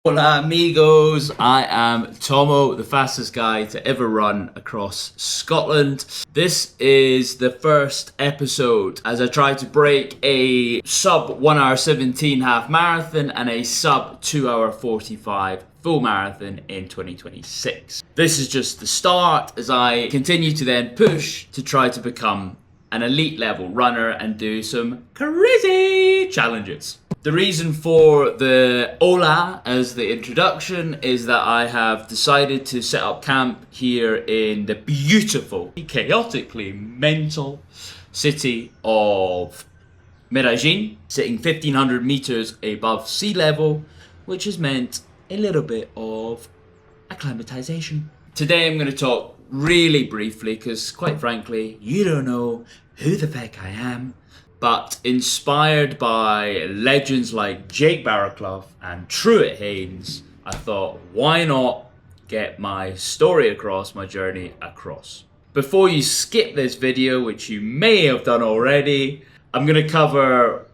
Hola amigos, I am Tomo, the fastest guy to ever run across Scotland. This is the first episode as I try to break a sub 1 hour 17 half marathon and a sub 2 hour 45 full marathon in 2026. This is just the start as I continue to then push to try to become an elite level runner and do some crazy challenges. The reason for the hola as the introduction is that I have decided to set up camp here in the beautiful, chaotically mental city of Medellin, sitting 1500 meters above sea level, which has meant a little bit of acclimatization. Today I'm going to talk really briefly because quite frankly, you don't know who the feck I am. But inspired by legends like Jake Barraclough and Truett Haynes, I thought, why not get my story across, my journey across? Before you skip this video, which you may have done already, I'm going to cover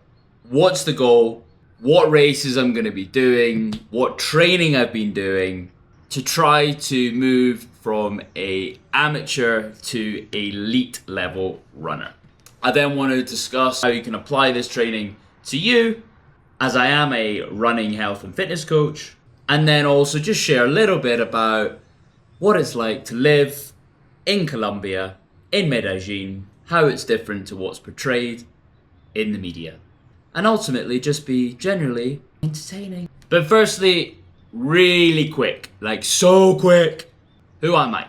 what's the goal, what races I'm going to be doing, what training I've been doing to try to move from an amateur to elite level runner. I then want to discuss how you can apply this training to you, as I am a running health and fitness coach, and then also just share a little bit about what it's like to live in Colombia, in Medellin, how it's different to what's portrayed in the media, and ultimately just be generally entertaining. But firstly, really quick, like so quick, who am I?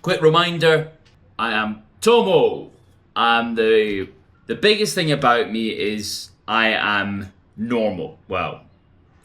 Quick reminder, I am Tomo. The biggest thing about me is I am normal. Well,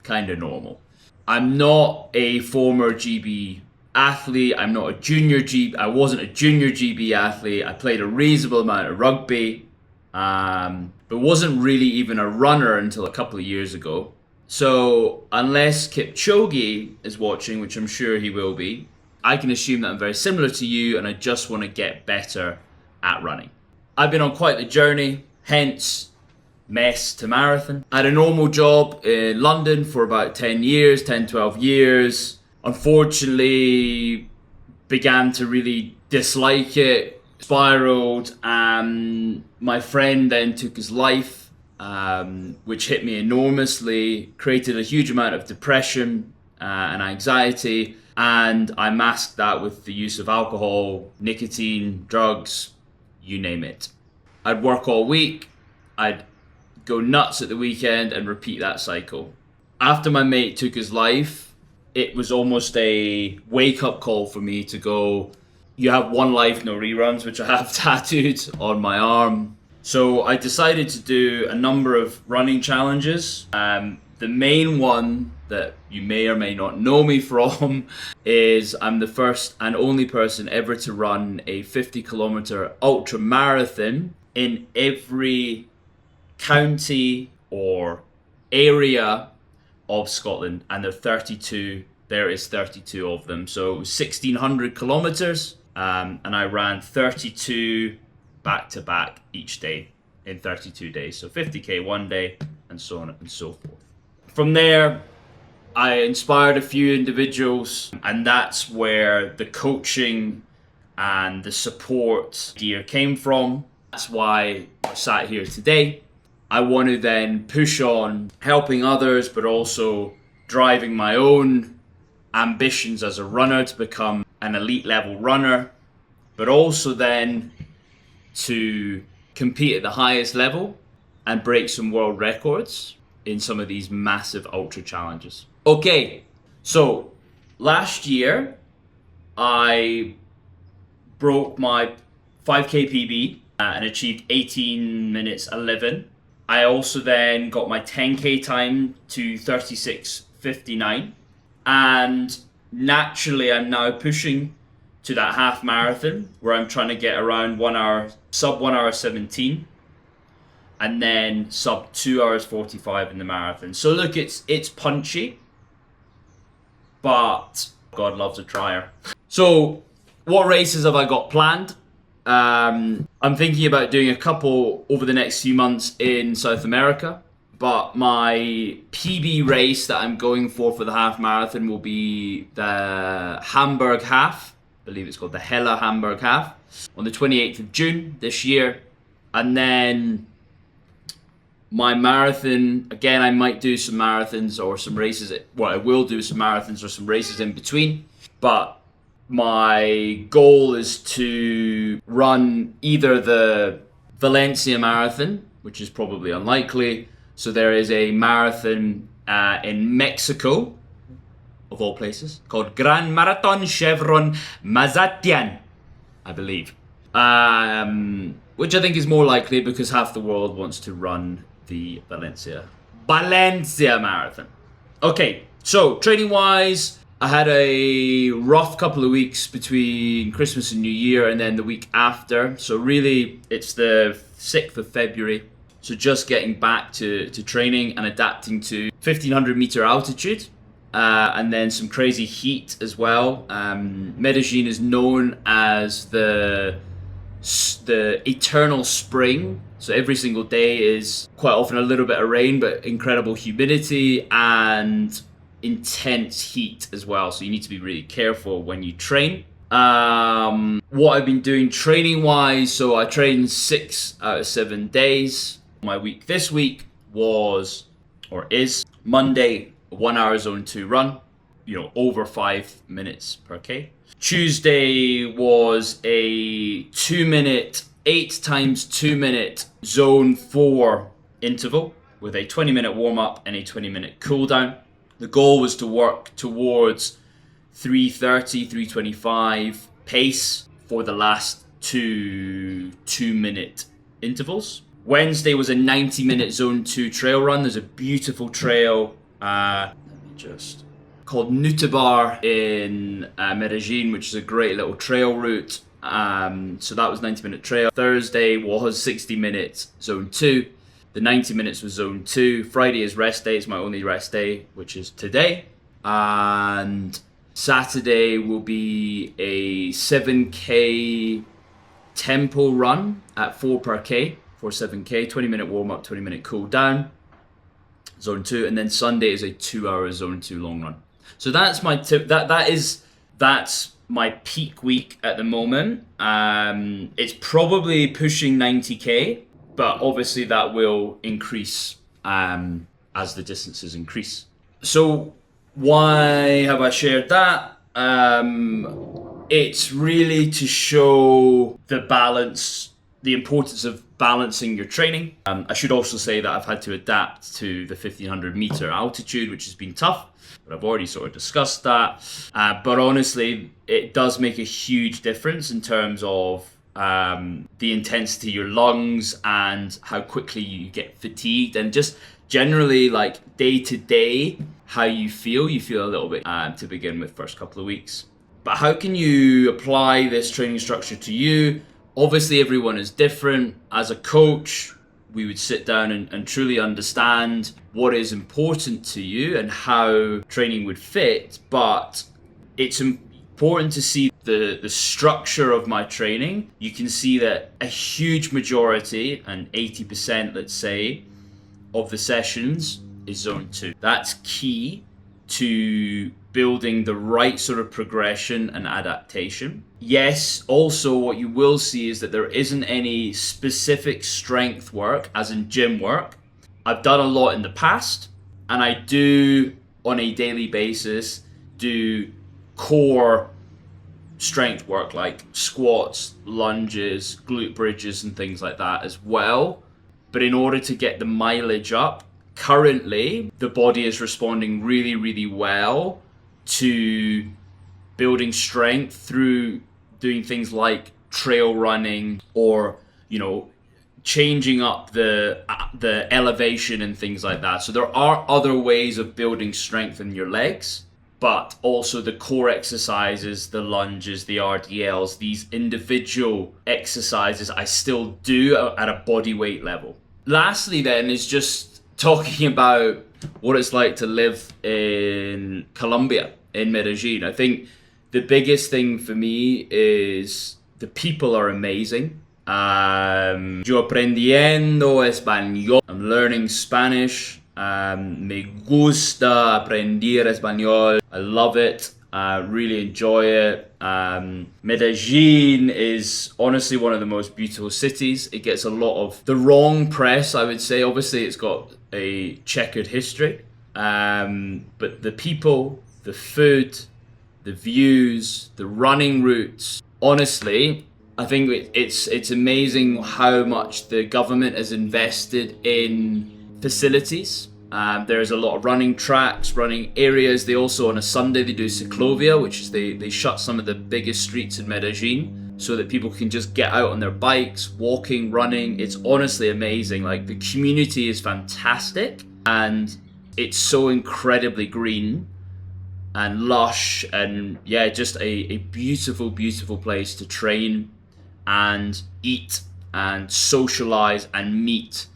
kind of normal. I'm not a former GB athlete. I'm not a junior GB. I wasn't a junior GB athlete. I played a reasonable amount of rugby, but wasn't really even a runner until a couple of years ago. So unless Kipchoge is watching, which I'm sure he will be, I can assume that I'm very similar to you and I just want to get better at running. I've been on quite the journey, hence mess to marathon. I had a normal job in London for about 12 years. Unfortunately, began to really dislike it, spiraled, and my friend then took his life, which hit me enormously, created a huge amount of depression and anxiety, and I masked that with the use of alcohol, nicotine, drugs, you name it. I'd work all week, I'd go nuts at the weekend and repeat that cycle. After my mate took his life, it was almost a wake-up call for me to go, you have one life, no reruns, which I have tattooed on my arm. So I decided to do a number of running challenges. The main one that you may or may not know me from is I'm the first and only person ever to run a 50-kilometer ultra marathon in every county or area of Scotland, and there is 32 of them. So 1,600 kilometers, and I ran 32 back to back each day in 32 days. So 50k one day and so on and so forth. From there, I inspired a few individuals, and that's where the coaching and the support gear came from. That's why I sat here today. I want to then push on helping others, but also driving my own ambitions as a runner to become an elite level runner, but also then to compete at the highest level and break some world records in some of these massive ultra challenges. Okay, so last year I broke my 5k PB and achieved 18 minutes 11. I also then got my 10k time to 36:59, and naturally I'm now pushing to that half marathon where I'm trying to get around sub 1 hour 17. And then sub 2 hours 45 in the marathon. So look, it's punchy, but God loves a trier. So what races have I got planned? I'm thinking about doing a couple over the next few months in South America, but my PB race that I'm going for the half marathon will be the Hamburg half. I believe it's called the Hella Hamburg half on the 28th of June this year. And then my marathon, again, I might do some marathons or some races. Well, I will do some marathons or some races in between. But my goal is to run either the Valencia marathon, which is probably unlikely. So there is a marathon in Mexico, of all places, called Gran Marathon Chevron Mazatian, I believe. Which I think is more likely because half the world wants to run the Valencia marathon. Okay, so training wise, I had a rough couple of weeks between Christmas and New Year and then the week after. So really, it's the 6th of February. So just getting back to training and adapting to 1500 meter altitude. And then some crazy heat as well. Medellin is known as the eternal spring. So every single day is quite often a little bit of rain, but incredible humidity and intense heat as well. So you need to be really careful when you train. What I've been doing training wise, so I trained 6 out of 7 days. My week this week is Monday, 1 hour zone 2 run, over 5 minutes per K. Tuesday was a 2 minute, 8 times 2 minute zone 4 interval with a 20-minute warm up and a 20-minute cool down. The goal was to work towards 3:30, 3:25 pace for the last 2 2-minute intervals. Wednesday was a 90-minute zone 2 trail run. There's a beautiful trail called Nutabar in Medellin, which is a great little trail route. So that was 90-minute trail. Thursday was 60 minutes zone 2. The 90 minutes was zone 2. Friday is rest day. It's my only rest day, which is today. And Saturday will be a 7K tempo run at 4 per K for 7K, 20-minute warm-up, 20-minute cool down, zone 2. And then Sunday is a 2-hour zone 2 long run. So that's my tip. That's my peak week at the moment. It's probably pushing 90K, but obviously that will increase as the distances increase. So why have I shared that? It's really to show the importance of balancing your training. I should also say that I've had to adapt to the 1500 meter altitude, which has been tough, but I've already sort of discussed that. But honestly, it does make a huge difference in terms of the intensity of your lungs and how quickly you get fatigued, and just generally like day to day how you feel a little bit to begin with first couple of weeks. But how can you apply this training structure to you? Obviously everyone is different. As a coach, we would sit down and truly understand what is important to you and how training would fit, but it's important to see the structure of my training. You can see that a huge majority, and 80%, let's say, of the sessions is zone 2. That's key to building the right sort of progression and adaptation. Yes, also what you will see is that there isn't any specific strength work, as in gym work. I've done a lot in the past, and I do on a daily basis do core strength work like squats, lunges, glute bridges and things like that as well. But in order to get the mileage up, currently the body is responding really, really well to building strength through doing things like trail running or, changing up the elevation and things like that. So there are other ways of building strength in your legs, but also the core exercises, the lunges, the RDLs, these individual exercises I still do at a body weight level. Lastly then is just talking about what it's like to live in Colombia, in Medellin. I think the biggest thing for me is the people are amazing. Yo aprendiendo español. I'm learning Spanish. Me gusta aprender español. I love it. Really enjoy it. Medellin is honestly one of the most beautiful cities. It gets a lot of the wrong press, I would say. Obviously, it's got a checkered history. But the people, the food, the views, the running routes. Honestly, I think it's amazing how much the government has invested in facilities. There's a lot of running tracks, running areas. They also, on a Sunday, they do ciclovia, which is they shut some of the biggest streets in Medellin so that people can just get out on their bikes, walking, running. It's honestly amazing. Like, the community is fantastic, and it's so incredibly green and lush, and yeah, just a beautiful, beautiful place to train and eat and socialize and meet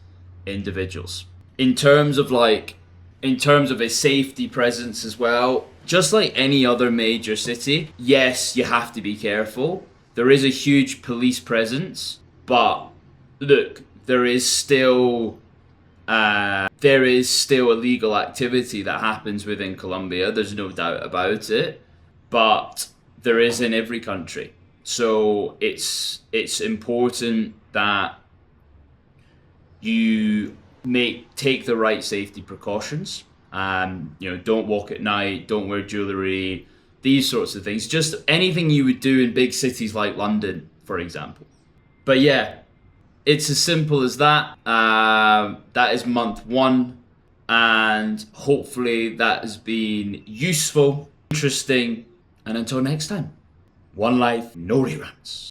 individuals. In terms of a safety presence as well, just like any other major city, yes, you have to be careful. There is a huge police presence, but look, there is still illegal activity that happens within Colombia. There's no doubt about it, but there is in every country. So it's important that you take the right safety precautions. Don't walk at night, don't wear jewelry, these sorts of things. Just anything you would do in big cities like London, for example. But yeah, it's as simple as that. That is month 1, and hopefully that has been useful, interesting, and until next time, one life, no reruns.